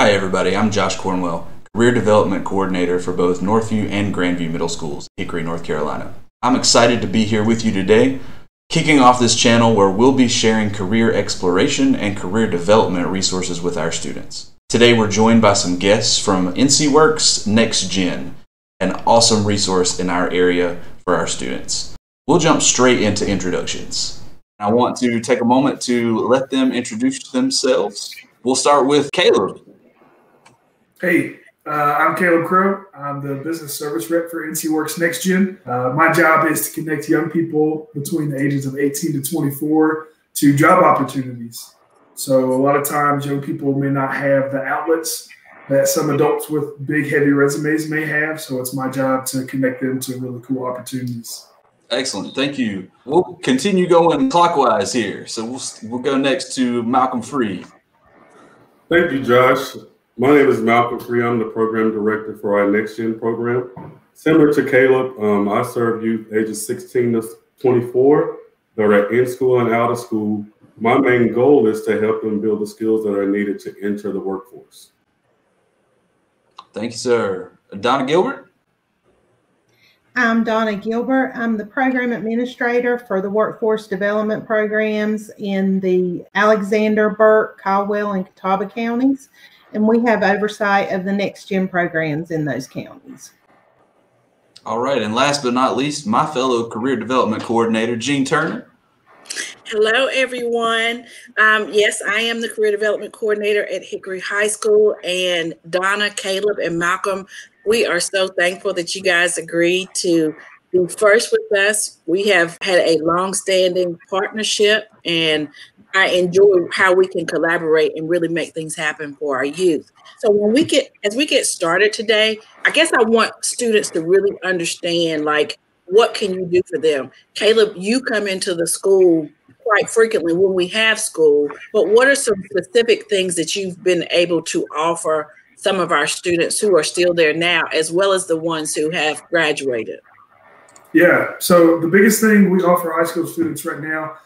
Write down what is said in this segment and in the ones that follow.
Hi everybody, I'm Josh Cornwell, Career Development Coordinator for both Northview and Grandview Middle Schools, Hickory, North Carolina. I'm excited to be here with you today, kicking off this channel where we'll be sharing career exploration and career development resources with our students. Today we're joined by some guests from NCWorks NEXTGEN, an awesome resource in our area for our students. We'll jump straight into introductions. I want to take a moment to let them introduce themselves. We'll start with Caleb. Hey, I'm Caleb Crow. I'm the business service rep for NCWorks NEXTGEN. My job is to connect young people between the ages of 18 to 24 to job opportunities. So a lot of times young people may not have the outlets that some adults with big, heavy resumes may have. So it's my job to connect them to really cool opportunities. Excellent. Thank you. We'll continue going clockwise here. So we'll go next to Malcolm Free. Thank you, Josh. My name is Malcolm Free. I'm the program director for our NEXTGEN program. Similar to Caleb, I serve youth ages 16 to 24 that are in school and out of school. My main goal is to help them build the skills that are needed to enter the workforce. Thank you, sir. Donna Gilbert? I'm Donna Gilbert. I'm the program administrator for the workforce development programs in the Alexander, Burke, Caldwell, and Catawba counties. And we have oversight of the NEXTGEN programs in those counties. All right. And last but not least, my fellow career development coordinator, Jean Turner. Hello, everyone. Yes, I am the career development coordinator at Hickory High School. And Donna, Caleb, and Malcolm, we are so thankful that you guys agreed to be first with us. We have had a long-standing partnership, and I enjoy how we can collaborate and really make things happen for our youth. So as we get started today, I guess I want students to really understand, like, what can you do for them? Caleb, you come into the school quite frequently when we have school, but what are some specific things that you've been able to offer some of our students who are still there now, as well as the ones who have graduated? Yeah, so the biggest thing we offer high school students right now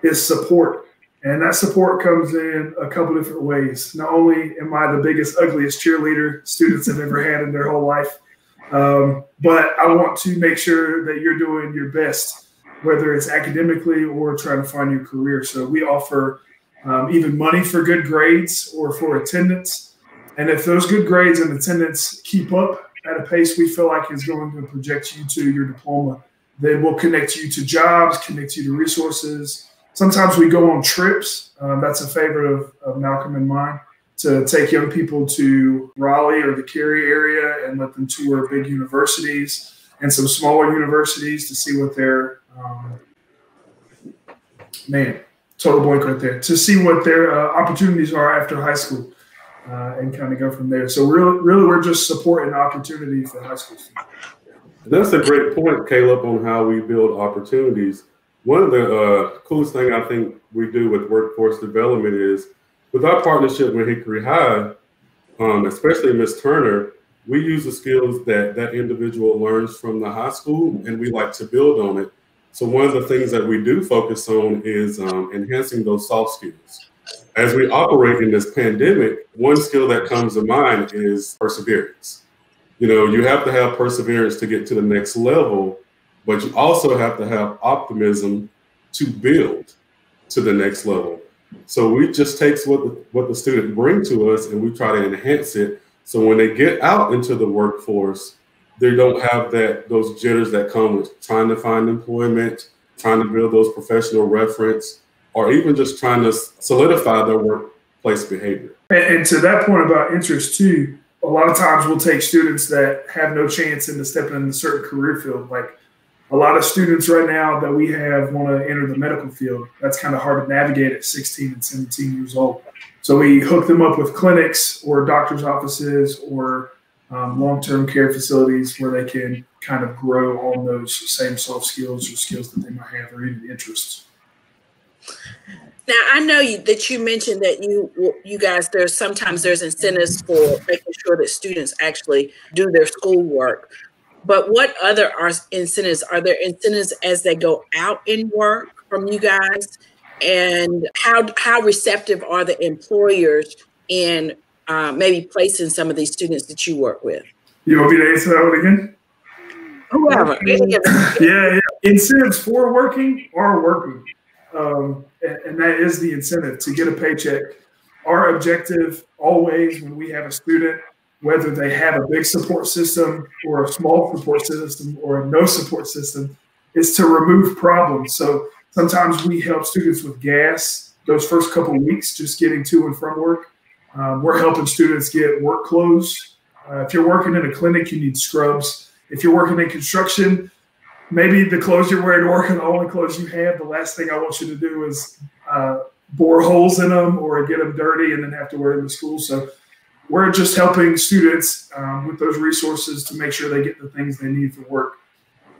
is support. And that support comes in a couple different ways. Not only am I the biggest, ugliest cheerleader students have ever had in their whole life, but I want to make sure that you're doing your best, whether it's academically or trying to find your career. So we offer even money for good grades or for attendance. And if those good grades and attendance keep up at a pace we feel like is going to project you to your diploma, then we'll connect you to jobs, connect you to resources. Sometimes we go on trips. That's a favorite of Malcolm and mine, to take young people to Raleigh or the Cary area and let them tour big universities and some smaller universities to see what their, total blank right there, to see what their opportunities are after high school and kind of go from there. So really we're just supporting opportunity for high school students. That's a great point, Caleb, on how we build opportunities. One of the coolest things I think we do with workforce development is with our partnership with Hickory High, especially Ms. Turner, we use the skills that that individual learns from the high school, and we like to build on it. So one of the things that we do focus on is enhancing those soft skills. As we operate in this pandemic, one skill that comes to mind is perseverance. You know, you have to have perseverance to get to the next level, but you also have to have optimism to build to the next level. So we just take what the student brings to us and we try to enhance it. So when they get out into the workforce, they don't have those jitters that come with trying to find employment, trying to build those professional reference, or even just trying to solidify their workplace behavior. And to that point about interest too, a lot of times we'll take students that have no chance into stepping in a certain career field. Like a lot of students right now that we have want to enter the medical field. That's kind of hard to navigate at 16 and 17 years old. So we hook them up with clinics or doctor's offices or long-term care facilities where they can kind of grow on those same soft skills or skills that they might have or even interests. Now, I know that you mentioned that you guys, there's incentives for making sure that students actually do their schoolwork. But what other incentives? Are there incentives as they go out in work from you guys? And how receptive are the employers in maybe placing some of these students that you work with? You want me to answer that one again? Whoever. Yeah. Incentives for working are working. And that is the incentive, to get a paycheck. Our objective always when we have a student, whether they have a big support system or a small support system or a no support system, is to remove problems. So sometimes we help students with gas those first couple of weeks, just getting to and from work. We're helping students get work clothes. If you're working in a clinic, you need scrubs. If you're working in construction, maybe the clothes you're wearing to work are the only clothes you have. The last thing I want you to do is bore holes in them or get them dirty and then have to wear them to school. So we're just helping students with those resources to make sure they get the things they need for work.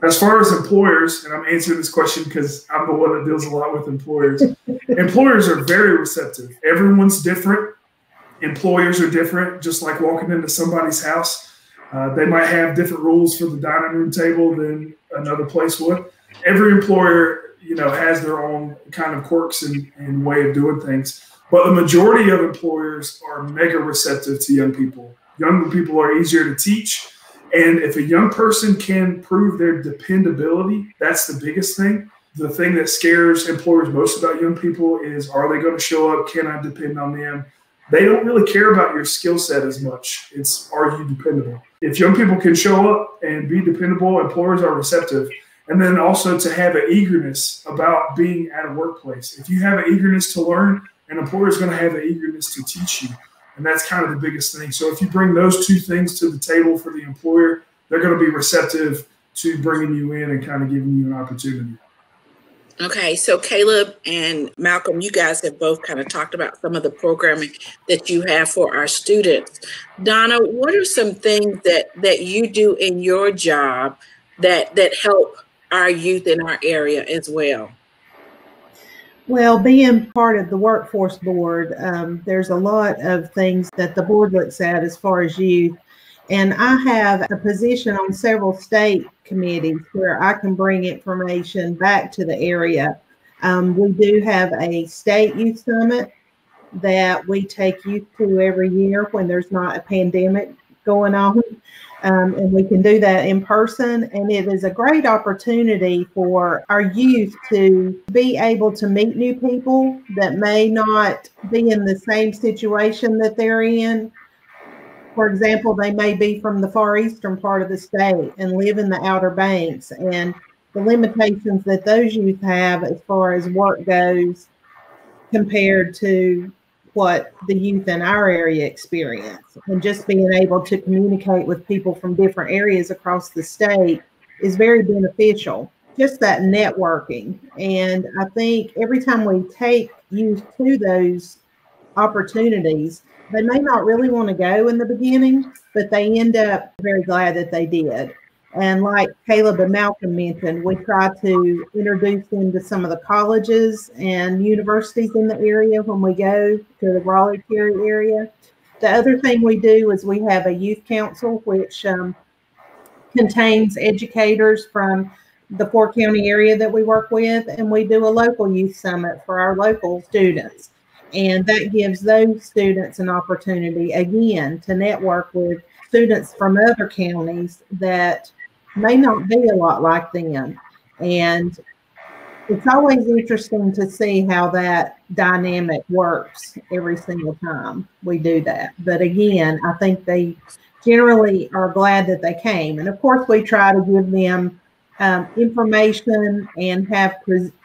As far as employers, and I'm answering this question because I'm the one that deals a lot with employers. Employers are very receptive. Everyone's different. Employers are different, just like walking into somebody's house. They might have different rules for the dining room table than another place would. Every employer, has their own kind of quirks and way of doing things. But the majority of employers are mega receptive to young people. Young people are easier to teach. And if a young person can prove their dependability, that's the biggest thing. The thing that scares employers most about young people is, are they going to show up? Can I depend on them? They don't really care about your skill set as much. It's, are you dependable? If young people can show up and be dependable, employers are receptive. And then also to have an eagerness about being at a workplace. If you have an eagerness to learn, an employer is going to have an eagerness to teach you. And that's kind of the biggest thing. So if you bring those two things to the table for the employer, they're going to be receptive to bringing you in and kind of giving you an opportunity. Okay, so Caleb and Malcolm, you guys have both kind of talked about some of the programming that you have for our students. Donna, what are some things that you do in your job that help our youth in our area as well? Well, being part of the workforce board, there's a lot of things that the board looks at as far as youth. And I have a position on several state committees where I can bring information back to the area. We do have a state youth summit that we take youth to every year when there's not a pandemic going on. And we can do that in person. And it is a great opportunity for our youth to be able to meet new people that may not be in the same situation that they're in. For example, they may be from the far eastern part of the state and live in the Outer Banks, and the limitations that those youth have as far as work goes compared to what the youth in our area experience. And just being able to communicate with people from different areas across the state is very beneficial. Just that networking. And I think every time we take youth to those opportunities, they may not really want to go in the beginning, but they end up very glad that they did. And like Caleb and Malcolm mentioned, we try to introduce them to some of the colleges and universities in the area when we go to the Raleigh-Cary area. The other thing we do is we have a youth council, which contains educators from the 4-county area that we work with, and we do a local youth summit for our local students. And that gives those students an opportunity, again, to network with students from other counties that may not be a lot like them. And it's always interesting to see how that dynamic works every single time we do that. But again, I think they generally are glad that they came. And of course, we try to give them information and have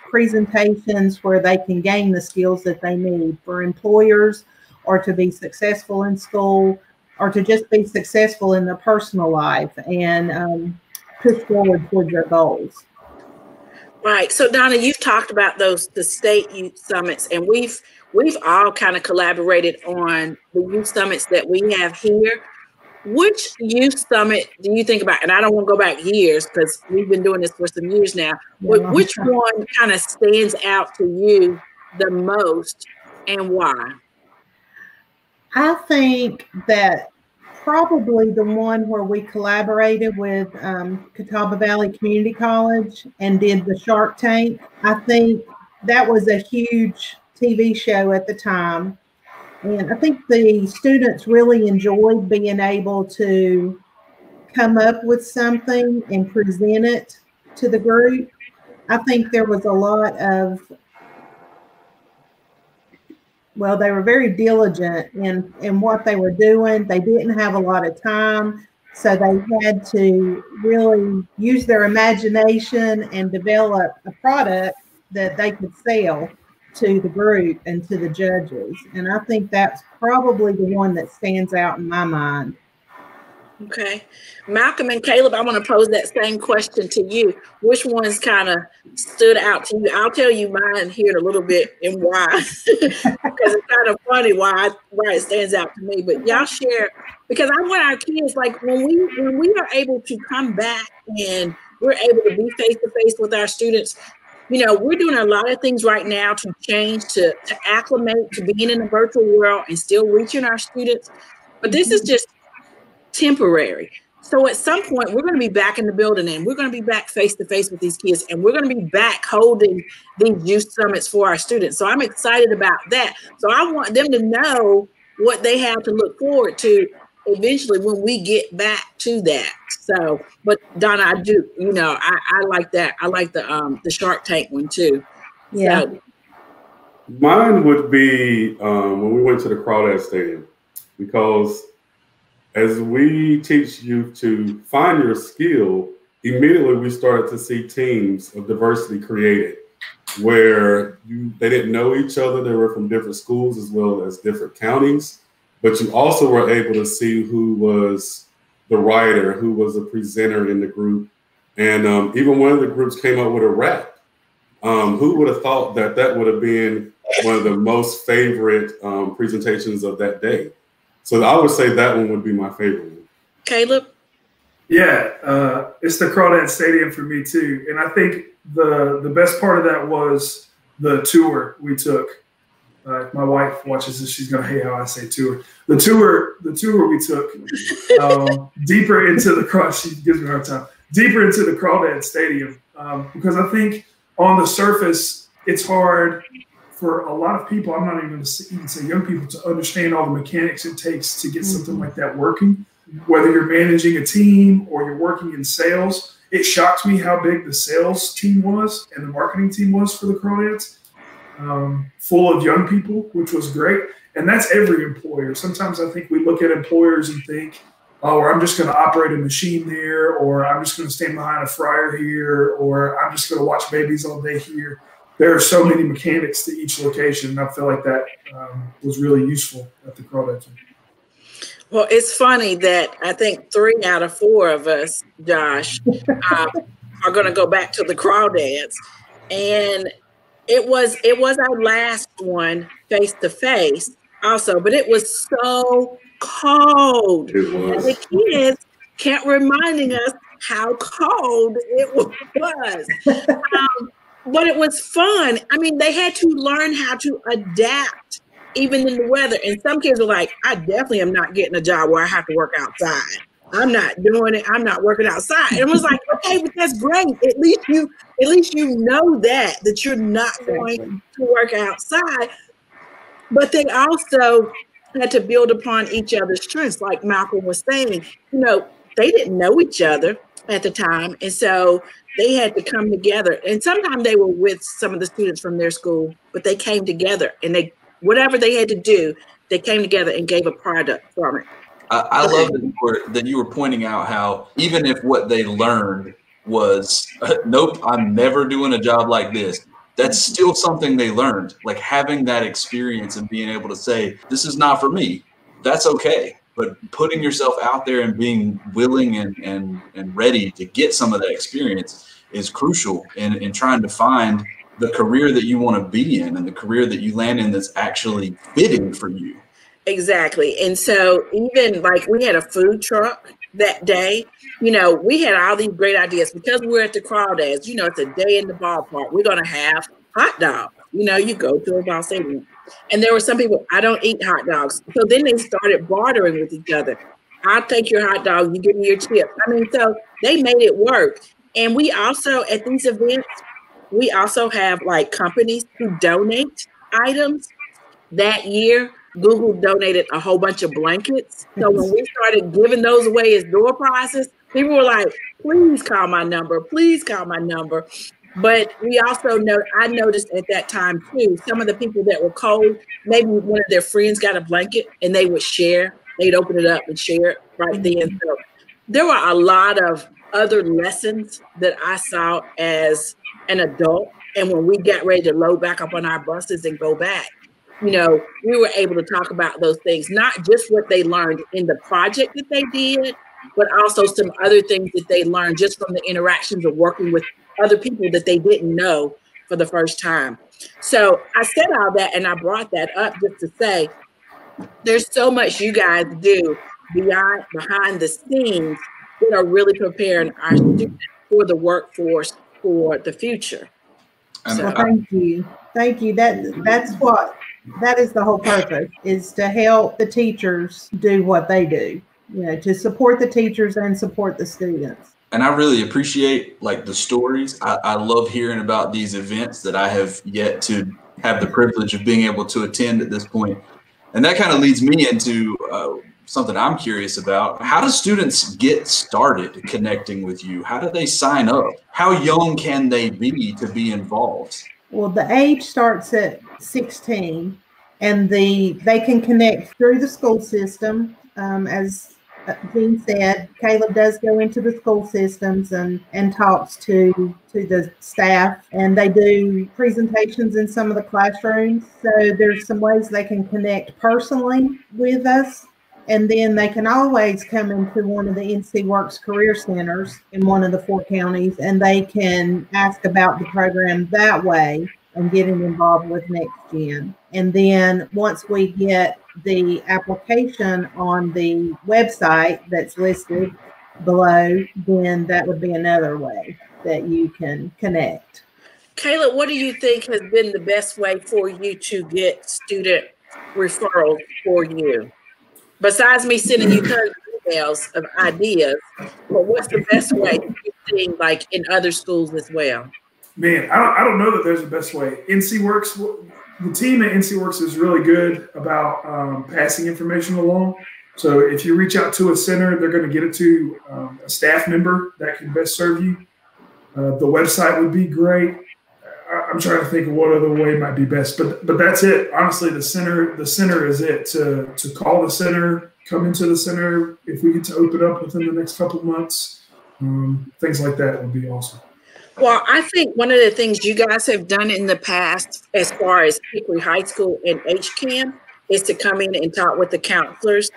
presentations where they can gain the skills that they need for employers, or to be successful in school, or to just be successful in their personal life and push forward towards their goals. Right. So Donna, you've talked about the state youth summits, and we've all kind of collaborated on the youth summits that we have here. Which youth summit do you think about? And I don't want to go back years because we've been doing this for some years now. Yeah. Which one kind of stands out to you the most, and why? I think that probably the one where we collaborated with Catawba Valley Community College and did the Shark Tank. I think that was a huge TV show at the time. And I think the students really enjoyed being able to come up with something and present it to the group. I think there was a lot of, well, they were very diligent in what they were doing. They didn't have a lot of time, so they had to really use their imagination and develop a product that they could sell to the group and to the judges. And I think that's probably the one that stands out in my mind. Okay. Malcolm and Caleb, I want to pose that same question to you. Which ones kind of stood out to you? I'll tell you mine here in a little bit and why. Because it's kind of funny why it stands out to me. But y'all share, because I want our kids, like when we are able to come back and we're able to be face to face with our students, you know, we're doing a lot of things right now to change, to acclimate to being in the virtual world and still reaching our students. But this is just temporary. So at some point, we're going to be back in the building and we're going to be back face to face with these kids, and we're going to be back holding these youth summits for our students. So I'm excited about that. So I want them to know what they have to look forward to eventually when we get back to that. So, but Donna, I do, you know, I like that. I like the Shark Tank one too. Yeah. So, mine would be when we went to the Crawdad Stadium, because as we teach youth to find your skill, immediately we started to see teams of diversity created where they didn't know each other. They were from different schools as well as different counties, but you also were able to see who was the writer, who was a presenter in the group. And even one of the groups came up with a rap. Who would have thought that that would have been one of the most favorite presentations of that day? So I would say that one would be my favorite one. Caleb? Yeah, it's the Crawdad Stadium for me too. And I think the best part of that was the tour we took. My wife watches this, she's gonna hate how I say tour. The tour we took deeper into the she gives me a hard time. Deeper into the Crawdad Stadium. Because I think on the surface, it's hard for a lot of people, I'm not even going to even say young people, to understand all the mechanics it takes to get something like that working. Whether you're managing a team or you're working in sales, it shocked me how big the sales team was and the marketing team was for the Crawdads, full of young people, which was great. And that's every employer. Sometimes I think we look at employers and think, oh, I'm just going to operate a machine there, or I'm just going to stand behind a fryer here, or I'm just going to watch babies all day here. There are so many mechanics to each location, and I feel like that was really useful at the Crawdad. Well, it's funny that I think 3 out of 4 of us, Josh, are going to go back to the Crawdads, and it was our last one face to face, also, but it was so cold. It was. And the kids kept reminding us how cold it was. But it was fun. I mean, they had to learn how to adapt even in the weather. And some kids were like, I definitely am not getting a job where I have to work outside. I'm not doing it. I'm not working outside. And it was like, okay, but that's great. At least you know that you're not going to work outside. But they also had to build upon each other's strengths. Like Malcolm was saying, you know, they didn't know each other at the time. And so they had to come together. And sometimes they were with some of the students from their school, but they came together and whatever they had to do, they came together and gave a product from it. I love that you were pointing out how even if what they learned was, nope, I'm never doing a job like this, that's still something they learned. Like having that experience and being able to say, this is not for me, that's okay. But putting yourself out there and being willing and ready to get some of that experience is crucial in trying to find the career that you want to be in and the career that you land in that's actually fitting for you. Exactly. And so even like we had a food truck that day, you know, we had all these great ideas because we're at the Crawdads, you know, it's a day in the ballpark. We're going to have hot dogs. You know, you go to a ball stadium. And there were some people, I don't eat hot dogs. So then they started bartering with each other. I'll take your hot dog, you give me your chips. I mean, so they made it work. And we also, at these events, we also have like companies who donate items. That year, Google donated a whole bunch of blankets. So when we started giving those away as door prizes, people were like, please call my number. Please call my number. But we also know, I noticed at that time too, some of the people that were cold, maybe one of their friends got a blanket and they would share. They'd open it up and share it right then. So there were a lot of other lessons that I saw as an adult. And when we got ready to load back up on our buses and go back, you know, we were able to talk about those things, not just what they learned in the project that they did, but also some other things that they learned just from the interactions of working with other people that they didn't know for the first time. So I said all that and I brought that up just to say, there's so much you guys do behind the scenes that are really preparing our students for the workforce for the future. So thank you. Thank you. That is the whole purpose, is to help the teachers do what they do, you know, to support the teachers and support the students. And I really appreciate like the stories. I love hearing about these events that I have yet to have the privilege of being able to attend at this point. And that kind of leads me into something I'm curious about. How do students get started connecting with you? How do they sign up? How young can they be to be involved? Well, the age starts at 16, and they can connect through the school system. As Jean said, Caleb does go into the school systems and talks to the staff, and they do presentations in some of the classrooms. So there's some ways they can connect personally with us. And then they can always come into one of the NCWorks career centers in one of the 4 counties, and they can ask about the program that way and getting involved with NEXTGEN. And then once we get the application on the website that's listed below, then that would be another way that you can connect. Caleb, what do you think has been the best way for you to get student referrals for you? Besides me sending you emails of ideas, but what's the best way you've seen, like in other schools as well? Man, I don't know that there's a best way. NCWorks, the team at NCWorks is really good about passing information along. So if you reach out to a center, they're going to get it to a staff member that can best serve you. The website would be great. I'm trying to think of what other way might be best, but that's it. Honestly, the center is it. To call the center, come into the center. If we get to open up within the next couple of months, things like that would be awesome. Well, I think one of the things you guys have done in the past, as far as Hickory High School and HCAM, is to come in and talk with the counselors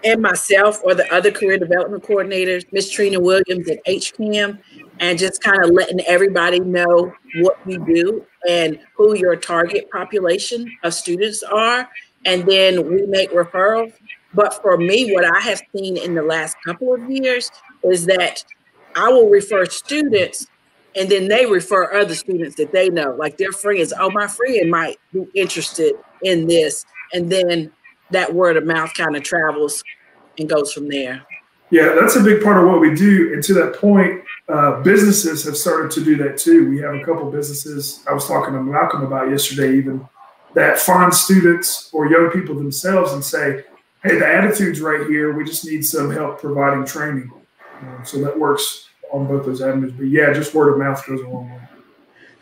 and myself or the other career development coordinators, Miss Trina Williams at HCAM, and just kind of letting everybody know what we do and who your target population of students are. And then we make referrals. But for me, what I have seen in the last couple of years is that I will refer students and then they refer other students that they know, like their friends. Oh, my friend might be interested in this. And then that word of mouth kind of travels and goes from there. Yeah, that's a big part of what we do. And to that point, businesses have started to do that too. We have a couple businesses I was talking to Malcolm about yesterday even, that find students or young people themselves and say, hey, the attitude's right here. We just need some help providing training. So that works on both those avenues. But yeah, just word of mouth goes a long way.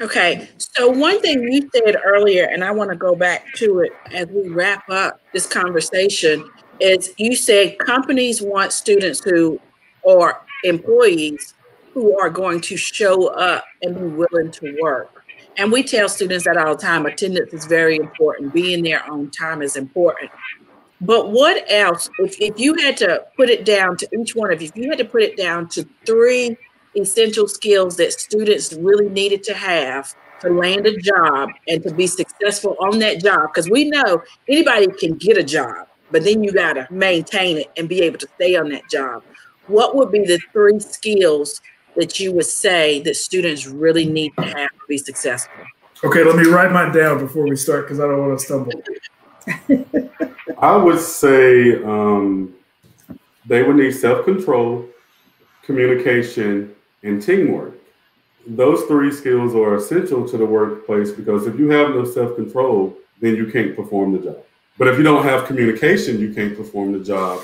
Okay, so one thing you said earlier, and I want to go back to it as we wrap up this conversation, is you said companies want students who, or employees who are going to show up and be willing to work. And we tell students that all the time, attendance is very important. Being there on time is important. But what else, if you had to put it down to each one of you, if you had to put it down to 3 essential skills that students really needed to have to land a job and to be successful on that job, because we know anybody can get a job, but then you got to maintain it and be able to stay on that job. What would be the 3 skills that you would say that students really need to have to be successful? Okay, let me write mine down before we start because I don't want to stumble. I would say they would need self-control, communication, and teamwork. Those 3 skills are essential to the workplace because if you have no self-control, then you can't perform the job. But if you don't have communication, you can't perform the job.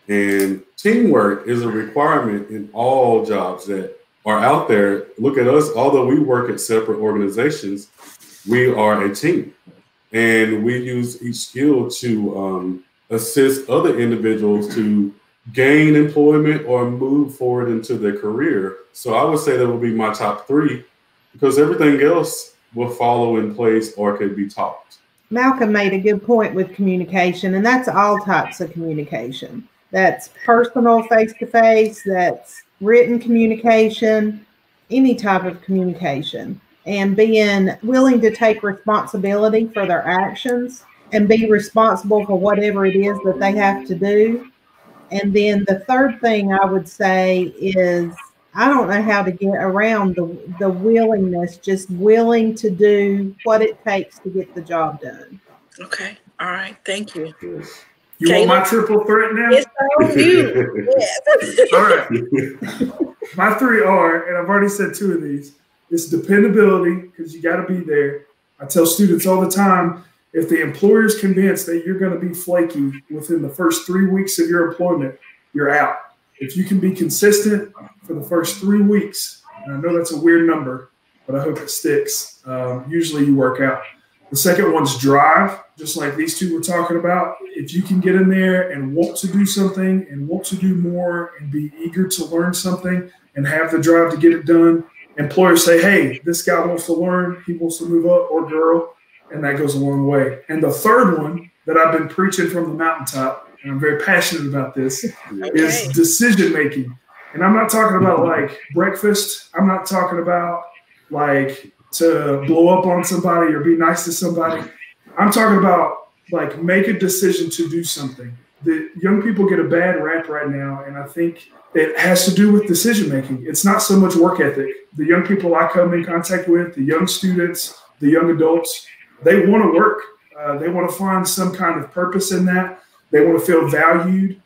And teamwork is a requirement in all jobs that are out there. Look at us, although we work at separate organizations, we are a team. And we use each skill to assist other individuals to gain employment or move forward into their career. So I would say that would be my top 3, because everything else will follow in place or can be taught. Malcolm made a good point with communication, and that's all types of communication. That's personal, face-to-face, that's written communication, any type of communication, and being willing to take responsibility for their actions and be responsible for whatever it is that they have to do. And then the third thing I would say is, I don't know how to get around the willingness, just willing to do what it takes to get the job done. Okay. All right. Thank you. You want my triple threat now? It's on you. Yes. All right. My 3 are, and I've already said 2 of these, it's dependability, because you got to be there. I tell students all the time, if the employer is convinced that you're going to be flaky within the first 3 weeks of your employment, you're out. If you can be consistent for the first 3 weeks, and I know that's a weird number, but I hope it sticks, usually you work out. The second one's drive, just like these 2 were talking about. If you can get in there and want to do something and want to do more and be eager to learn something and have the drive to get it done, employers say, hey, this guy wants to learn, he wants to move up, or girl, and that goes a long way. And the third one that I've been preaching from the mountaintop, and I'm very passionate about this, is decision making. And I'm not talking about like breakfast. I'm not talking about like to blow up on somebody or be nice to somebody. I'm talking about like make a decision to do something. The young people get a bad rap right now, and I think it has to do with decision making. It's not so much work ethic. The young people I come in contact with, the young students, the young adults, they want to work. They want to find some kind of purpose in that. They want to feel valued.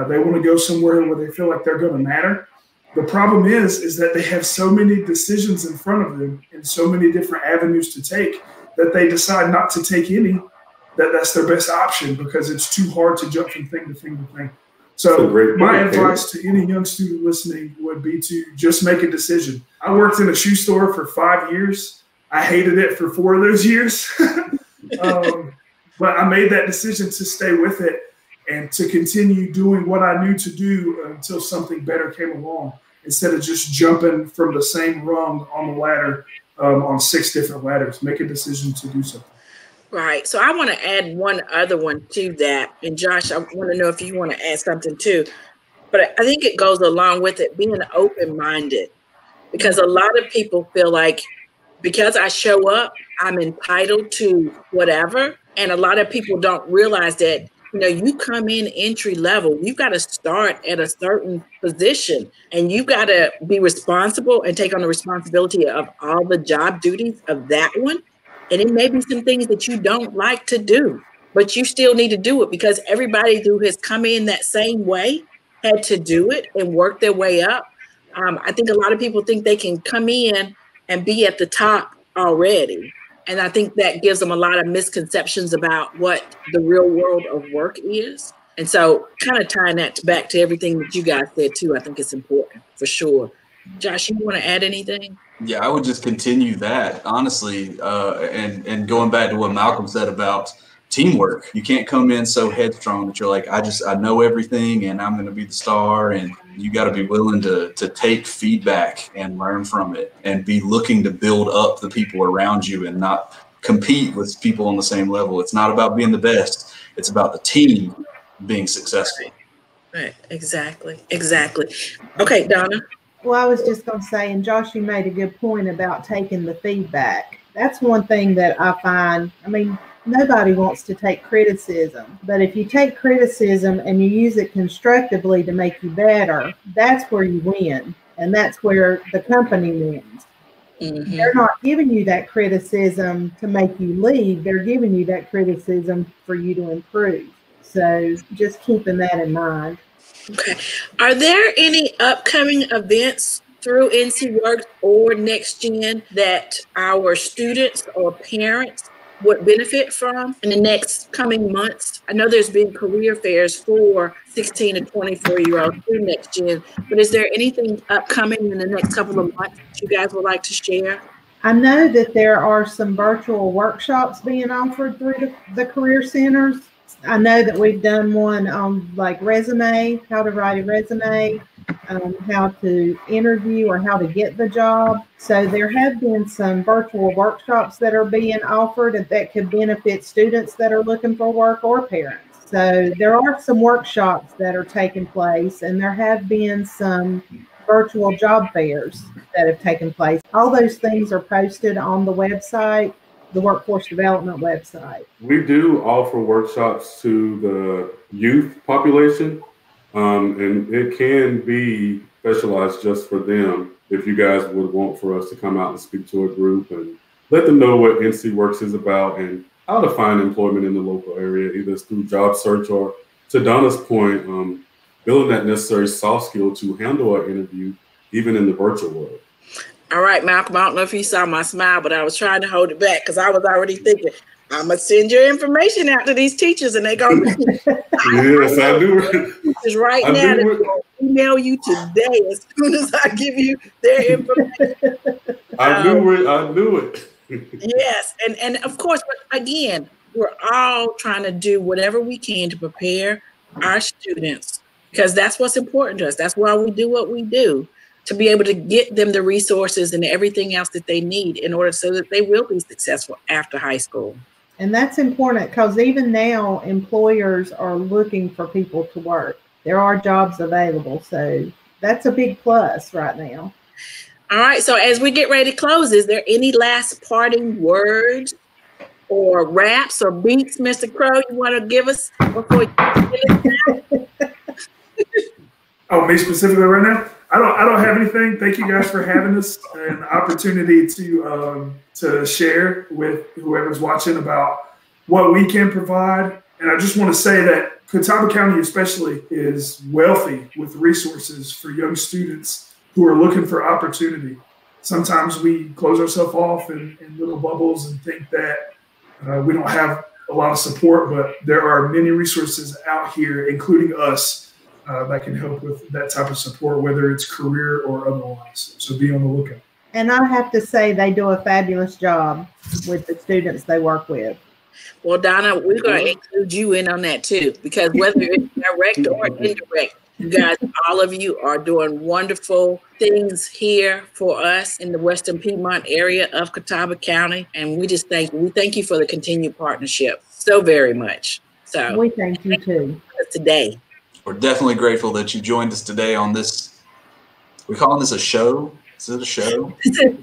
They want to go somewhere where they feel like they're going to matter. The problem is that they have so many decisions in front of them and so many different avenues to take that they decide not to take any, that's their best option because it's too hard to jump from thing to thing to thing. So my advice to any young student listening would be to just make a decision. I worked in a shoe store for 5 years. I hated it for 4 of those years. But I made that decision to stay with it and to continue doing what I knew to do until something better came along, instead of just jumping from the same rung on the ladder on 6 different ladders. Make a decision to do something. Right. So I want to add one other one to that. And Josh, I want to know if you want to add something too. But I think it goes along with it being open-minded, because a lot of people feel like because I show up, I'm entitled to whatever. And a lot of people don't realize that, you know, you come in entry level, you've got to start at a certain position and you've got to be responsible and take on the responsibility of all the job duties of that one. And it may be some things that you don't like to do, but you still need to do it because everybody who has come in that same way had to do it and work their way up. I think a lot of people think they can come in and be at the top already. And I think that gives them a lot of misconceptions about what the real world of work is. And so kind of tying that back to everything that you guys said too, I think it's important for sure. Josh, you want to add anything? Yeah, I would just continue that, honestly, and going back to what Malcolm said about teamwork. You can't come in so headstrong that you're like, I know everything and I'm going to be the star. And you got to be willing to take feedback and learn from it and be looking to build up the people around you and not compete with people on the same level. It's not about being the best. It's about the team being successful. Right. Exactly. Okay, Donna. Well, I was just going to say, and Josh, you made a good point about taking the feedback. That's one thing that I find, I mean, nobody wants to take criticism, but if you take criticism and you use it constructively to make you better, that's where you win. And that's where the company wins. Mm-hmm. They're not giving you that criticism to make you leave. They're giving you that criticism for you to improve. So just keeping that in mind. Okay. Are there any upcoming events through NCWorks or NEXTGEN that our students or parents would benefit from in the next coming months? I know there's been career fairs for 16 to 24-year-olds through NEXTGEN, but is there anything upcoming in the next couple of months that you guys would like to share? I know that there are some virtual workshops being offered through the career centers. I know that we've done one on like resume, how to write a resume, how to interview or how to get the job. So there have been some virtual workshops that are being offered that could benefit students that are looking for work or parents. So there are some workshops that are taking place, and there have been some virtual job fairs that have taken place. All those things are posted on the website, the Workforce Development website. We do offer workshops to the youth population, and it can be specialized just for them. If you guys would want for us to come out and speak to a group and let them know what NCWorks is about and how to find employment in the local area, either through job search or, to Donna's point, building that necessary soft skill to handle an interview, even in the virtual world. All right, Malcolm, I don't know if you saw my smile, but I was trying to hold it back because I was already thinking, I'm going to send your information out to these teachers and they're going to yes, I do. Right now, they're going to email you today as soon as I give you their information. I knew it. Yes, and of course, but again, we're all trying to do whatever we can to prepare our students because that's what's important to us. That's why we do what we do, to be able to get them the resources and everything else that they need in order so that they will be successful after high school. And that's important because even now, employers are looking for people to work. There are jobs available, so that's a big plus right now. All right, so as we get ready to close, is there any last parting words or raps or beats, Mr. Crow, you want to give us before you Oh, me specifically right now? I don't have anything. Thank you guys for having us and the opportunity to share with whoever's watching about what we can provide. And I just want to say that Catawba County especially is wealthy with resources for young students who are looking for opportunity. Sometimes we close ourselves off in little bubbles and think that we don't have a lot of support, but there are many resources out here, including us, that can help with that type of support, whether it's career or otherwise. So be on the lookout. And I have to say they do a fabulous job with the students they work with. Well, Donna, we're going to include you in on that too, because whether it's direct or indirect, you guys, all of you are doing wonderful things here for us in the Western Piedmont area of Catawba County. And we just thank you for the continued partnership so very much. So we thank you too. Today. We're definitely grateful that you joined us today on this. We're calling this a show. Is it a show? I'm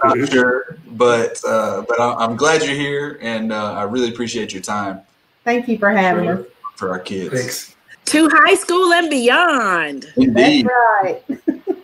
not sure, but I'm glad you're here, and I really appreciate your time. Thank you for having us. For our kids. Thanks. To high school and beyond. Indeed. That's right.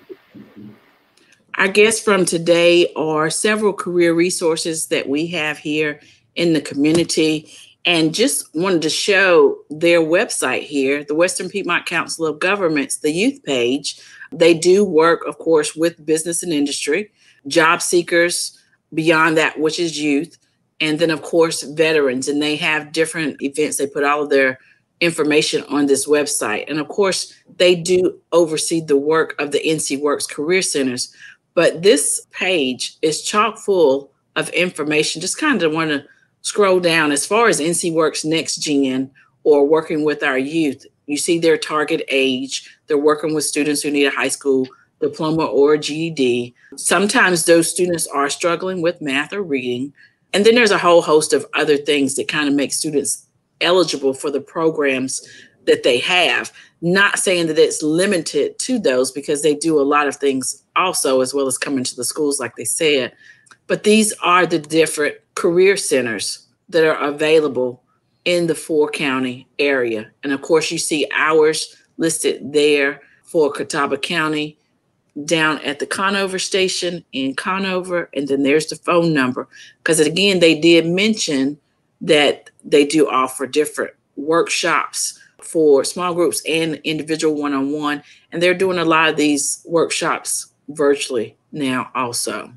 Our guests from today are several career resources that we have here in the community, and just wanted to show their website here, the Western Piedmont Council of Governments, the youth page. They do work, of course, with business and industry, job seekers, beyond that, which is youth, and then, of course, veterans. And they have different events. They put all of their information on this website. And, of course, they do oversee the work of the NCWorks Career Centers. But this page is chock full of information. Just kind of want to scroll down. As far as NCWorks NEXTGEN or working with our youth, you see their target age. They're working with students who need a high school diploma or a GED. Sometimes those students are struggling with math or reading. And then there's a whole host of other things that kind of make students eligible for the programs that they have. Not saying that it's limited to those, because they do a lot of things also, as well as coming to the schools, like they said. But these are the different career centers that are available in the 4-county area. And of course, you see ours listed there for Catawba County, down at the Conover station in Conover. And then there's the phone number. Because again, they did mention that they do offer different workshops for small groups and individual one-on-one. And they're doing a lot of these workshops virtually now also.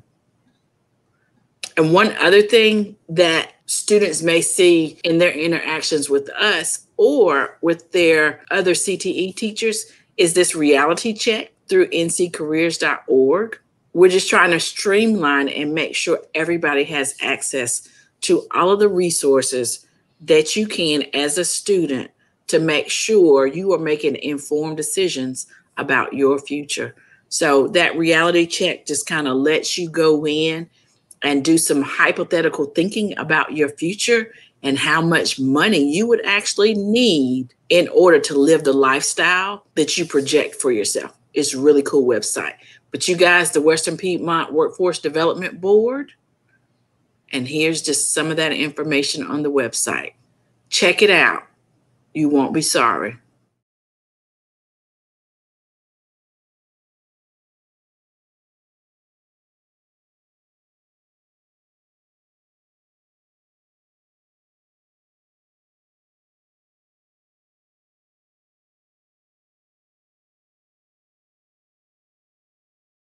And one other thing that students may see in their interactions with us or with their other CTE teachers is this reality check through nccareers.org. We're just trying to streamline and make sure everybody has access to all of the resources that you can as a student to make sure you are making informed decisions about your future. So that reality check just kind of lets you go in and do some hypothetical thinking about your future and how much money you would actually need in order to live the lifestyle that you project for yourself. It's a really cool website. But you guys, the Western Piedmont Workforce Development Board, and here's just some of that information on the website. Check it out. You won't be sorry.